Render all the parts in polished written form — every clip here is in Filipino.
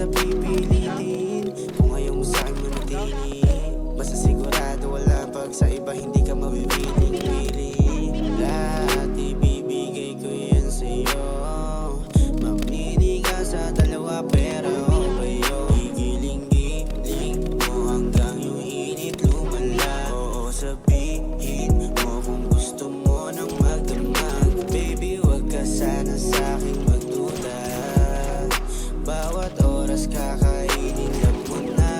kita pipilitin kung ayaw mo sa'kin manatili. Basta sigurado wala pag sa iba hindi ka mawiwiling-wili. Lahat ibibigay ko yan sa'yo. Mamili ka sa dalawa pero okay yun. Gigiling-giling mo hanggang yung init lumala. Oo, sabihin mo kung gusto mo nang magdamag. Baby, wag ka sana sa'king magduda. Bawat oras kakainin lang mo na.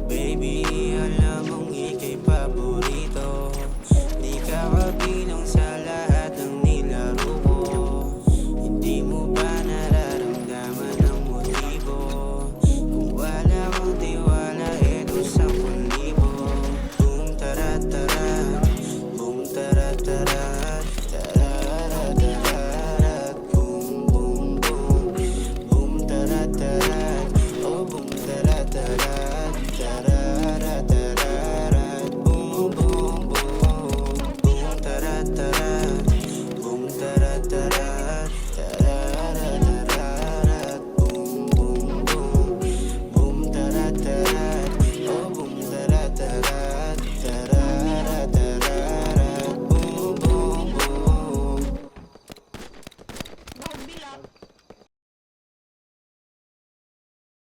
Baby, alam mong ika'y paborito. Di ka kabilang sa lahat ng nilaro ko. Hindi mo ba nararamdaman ang motibo? Kung wala kang tiwala, eto 10,000. Boom, tarat-tarat. Boom, tarat-tarat. Tarat-tarat. Boom, boom, boom. Boom, tarat-tarat. Oh, boom, tarat-tarat. Tarat-tarat. Boom, boom, boom. Boom, tarat-tarat. Boom, tarat-tarat. Tarat-tarat. Boom, boom, boom. Boom, tarat-tarat. Oh, boom, tarat-tarat. Tarat-tarat. Boom, boom, boom. Huwag bilang.